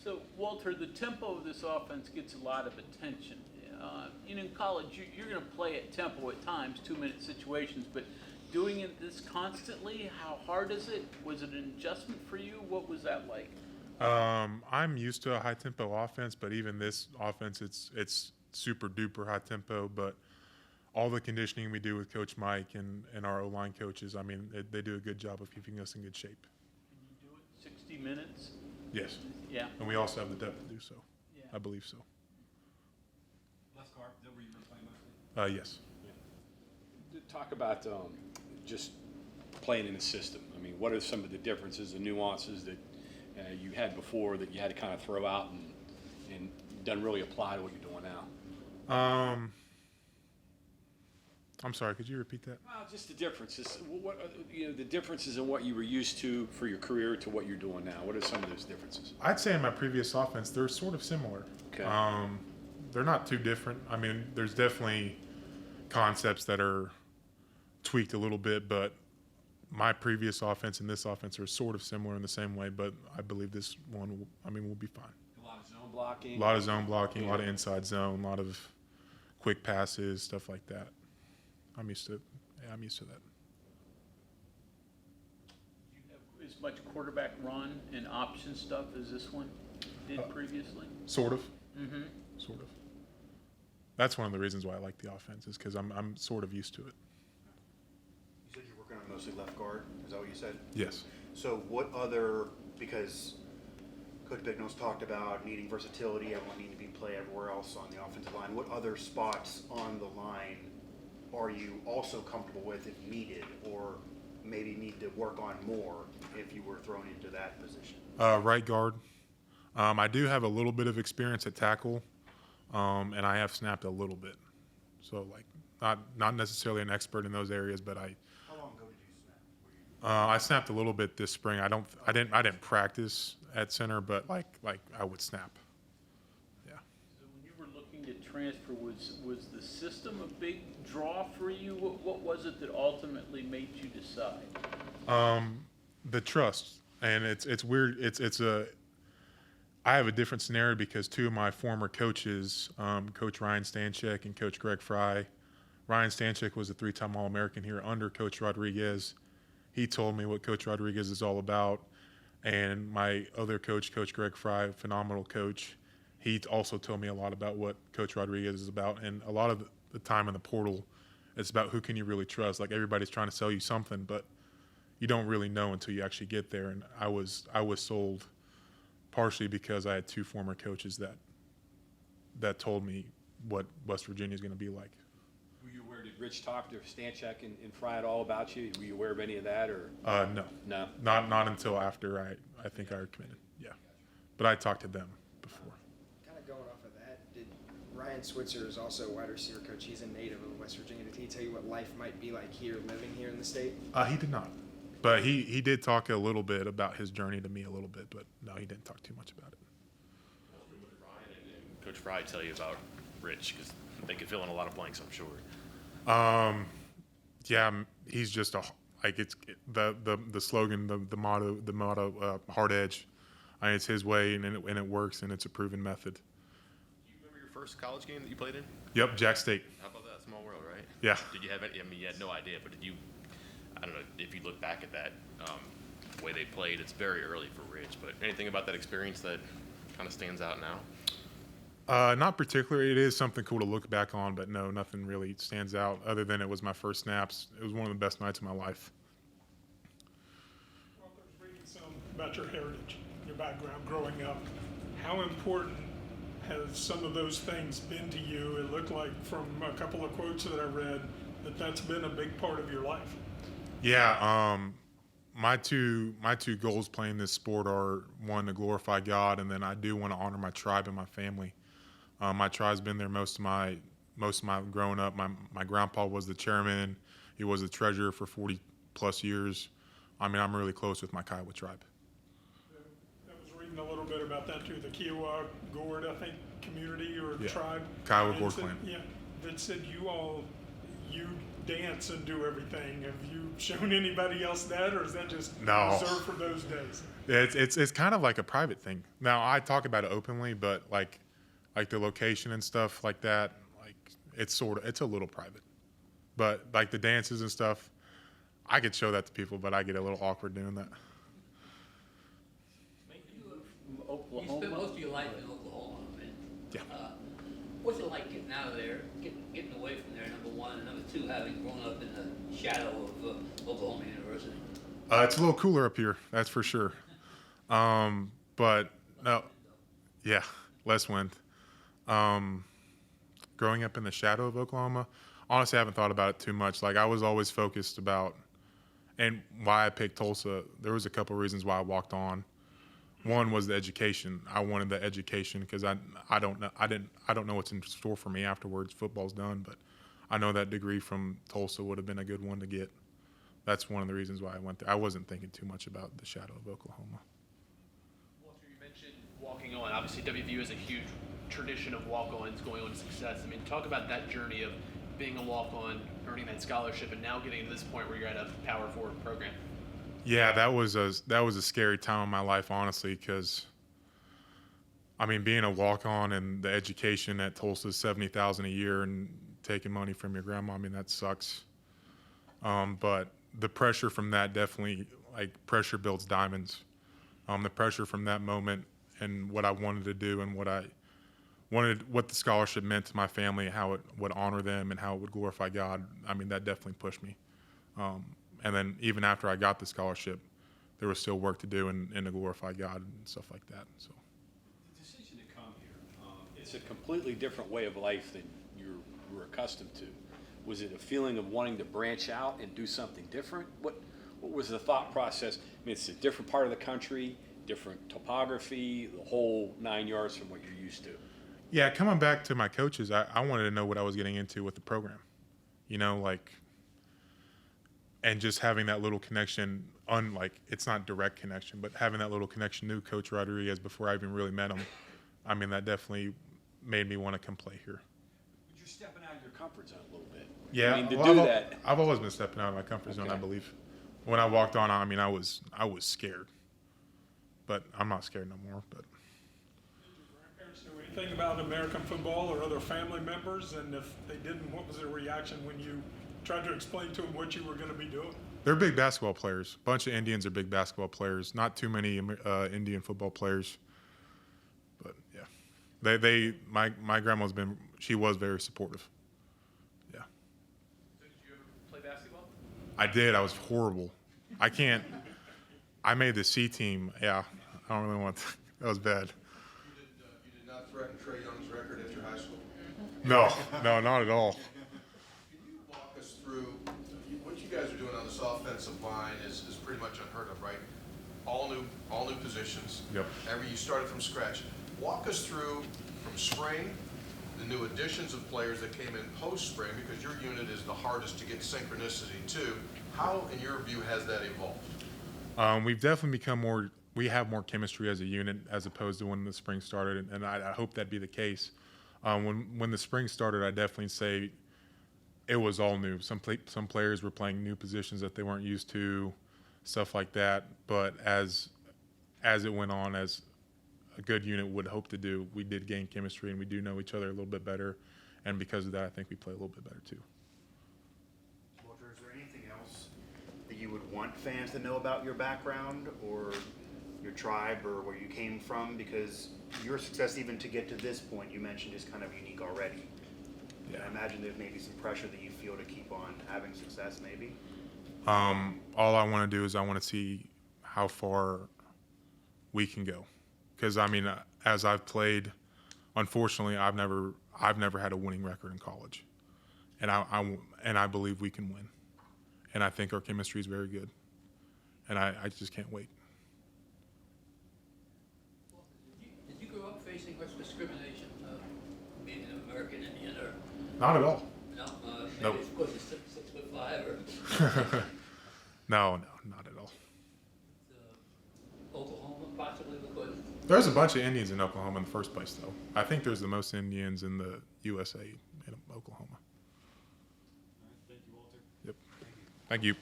So, Walter, the tempo of this offense gets a lot of attention. In college, you're going to play at tempo at times, 2-minute situations, but doing this constantly, how hard is it? Was it an adjustment for you? What was that like? I'm used to a high tempo offense, but even this offense, it's super duper high tempo. But all the conditioning we do with Coach Mike and our O-line coaches, I mean, they do a good job of keeping us in good shape. Can you do it 60 minutes? Yes. Yeah. And we also have the depth to do so. Yeah. I believe so. Left guard, is that where you were playing mostly? Yes. Talk about just playing in the system. I mean, what are some of the differences and nuances that you had before that you had to kind of throw out and doesn't really apply to what you're doing now? I'm sorry, could you repeat that? Well, just the differences. What the differences in what you were used to for your career to what you're doing now? What are some of those differences? I'd say in my previous offense, they're sort of similar. Okay. They're not too different. I mean, there's definitely concepts that are tweaked a little bit, but my previous offense and this offense are sort of similar in the same way, but I believe this one, will be fine. A lot of zone blocking. A lot of zone blocking, a lot of inside zone, a lot of quick passes, stuff like that. I'm used to that. Do you have as much quarterback run and option stuff as this one did previously? Sort of. Mm-hmm. Sort of. That's one of the reasons why I like the offense, is because I'm sort of used to it. You said you're working on mostly left guard. Is that what you said? Yes. So what other, because Coach Bignell's talked about needing versatility, everyone needing to be play everywhere else on the offensive line. What other spots on the line are you also comfortable with if needed, or maybe need to work on more if you were thrown into that position? Right guard. I do have a little bit of experience at tackle, and I have snapped a little bit. So, like, not necessarily an expert in those areas, but How long ago did you snap? I snapped a little bit this spring. I didn't practice at center, but like I would snap. Yeah. So when you were looking to transfer, was the system a big draw for you? What was it that ultimately made you decide? The trust, and it's weird. I have a different scenario because two of my former coaches, Coach Ryan Stanchek and Coach Greg Fry. Ryan Stanchek was a 3-time All-American here under Coach Rodriguez. He told me what Coach Rodriguez is all about. And my other coach, Coach Greg Fry, phenomenal coach, he also told me a lot about what Coach Rodriguez is about. And a lot of the time in the portal, it's about who can you really trust. Like, everybody's trying to sell you something, but you don't really know until you actually get there. And I was sold partially because I had two former coaches that told me what West Virginia is going to be like. Were you aware, did Rich talk to Stanchek and Fry at all about you? Were you aware of any of that, or? No. No. Not until after I think I committed. Yeah. But I talked to them before. Kind of going off of that, did Ryan Switzer is also a wide receiver coach. He's a native of West Virginia. Did he tell you what life might be like here, living here in the state? He did not. But he did talk a little bit about his journey to me a little bit, but no, he didn't talk too much about it. What did Ryan and Coach Fry tell you about Rich? Because they could fill in a lot of blanks, I'm sure. Yeah, he's just the slogan, the motto, hard edge. It's his way, and it works, and it's a proven method. Do you remember your first college game that you played in? Yep, Jack State. How about that? Small world, right? Yeah. Did you have any? I mean, you had no idea, but did you? I don't know if you look back at that way they played. It's very early for Rich, but anything about that experience that kind of stands out now? Not particularly. It is something cool to look back on, but no, nothing really stands out other than it was my first snaps. It was one of the best nights of my life. Well, there's reading some about your heritage, your background growing up. How important has some of those things been to you? It looked like from a couple of quotes that I read that that's been a big part of your life. Yeah, my two goals playing this sport are, one, to glorify God, and then I do want to honor my tribe and my family. My tribe's been there most of my growing up. My grandpa was the chairman. He was the treasurer for 40 plus years. I mean, I'm really close with my Kiowa tribe. I was reading a little bit about that too. The Kiowa Gord, I think, community or Yeah. tribe. Kiowa And Gord said- clan. Yeah, that said you dance and do everything. Have you shown anybody else that, or is that just No. reserved for those days? It's kind of like a private thing. Now I talk about it openly, but like the location and stuff like that, like it's a little private. But like the dances and stuff, I could show that to people, but I get a little awkward doing that. Oklahoma. You spent most of your life in Oklahoma, man. Yeah. What's it like getting out of there, getting away from there, number one, and number two, having grown up in the shadow of Oklahoma University? It's a little cooler up here, that's for sure. But no, yeah, less wind. Growing up in the shadow of Oklahoma, honestly, I haven't thought about it too much. Like I was always focused about, and why I picked Tulsa. There was a couple reasons why I walked on. One was the education. I wanted the education because I don't know what's in store for me afterwards. Football's done, but I know that degree from Tulsa would have been a good one to get. That's one of the reasons why I went there. I wasn't thinking too much about the shadow of Oklahoma. Walter, you mentioned walking on. Obviously, WVU has a huge tradition of walk-ons going on to success. I mean, talk about that journey of being a walk-on, earning that scholarship, and now getting to this point where you're at a Power 4 program. Yeah, that was a scary time in my life, honestly, because I mean, being a walk-on and the education at Tulsa is $70,000 a year, and taking money from your grandma, I mean, that sucks. But the pressure from that definitely, like, pressure builds diamonds. The pressure from that moment and what I wanted to do and what the scholarship meant to my family, how it would honor them and how it would glorify God. I mean, that definitely pushed me. And then even after I got the scholarship, there was still work to do and to glorify God and stuff like that. So The decision to come here, it's a completely different way of life than you were accustomed to. Was it a feeling of wanting to branch out and do something different? What was the thought process? I mean, it's a different part of the country, different topography, the whole 9 yards from what you're used to. yeah, coming back to my coaches, I wanted to know what I was getting into with the program, you know, like, and just having that little connection, unlike it's not direct connection, but having that little connection to Coach Rodriguez before I even really met him, I mean, that definitely made me want to come play here. But you're stepping out of your comfort zone a little bit. Yeah, I mean, to well, do that. I've always been stepping out of my comfort zone, I Okay. believe. When I walked on, I mean, I was scared, but I'm not scared no more. But Grandparents know anything about American football or other family members? And if they didn't, what was their reaction when you tried to explain to them what you were going to be doing? they're big basketball players. A bunch of Indians are big basketball players. Not too many Indian football players, but yeah, my grandma's she was very supportive. Yeah, So did you ever play basketball? I did. I was horrible. I made the C team. Yeah, I don't really want to. That was bad. You did not threaten Trey Young's record at your high school? No, not at all. Can you walk us through, what you guys are doing on this offensive line is pretty much unheard of, right? All new positions. Yep. You started from scratch. Walk us through from spring, the new additions of players that came in post-spring, because your unit is the hardest to get synchronicity to. How, in your view, has that evolved? We've definitely become we have more chemistry as a unit as opposed to when the spring started, and I hope that'd be the case. When the spring started, I definitely say it was all new. Some players were playing new positions that they weren't used to, stuff like that. But as it went on, as a good unit would hope to do, we did gain chemistry, and we do know each other a little bit better. And because of that, I think we play a little bit better too. Walter, is there anything else that you would want fans to know about your background or your tribe or where you came from? Because your success even to get to this point, you mentioned, is kind of unique already. Yeah. And I imagine there's maybe some pressure that you feel to keep on having success maybe. All I want to do is I want to see how far we can go. Because I mean, as I've played, unfortunately, I've never had a winning record in college, and I believe we can win, and I think our chemistry is very good, and I just can't wait. Did you grow up facing much discrimination, being an American Indian, or Not at all. no? Maybe Nope. it's because you're 6'5", or No, not at all. Oklahoma, possibly because. There's a bunch of Indians in Oklahoma in the first place, though. I think there's the most Indians in the USA in Oklahoma. Thank you, Walter. Thank you.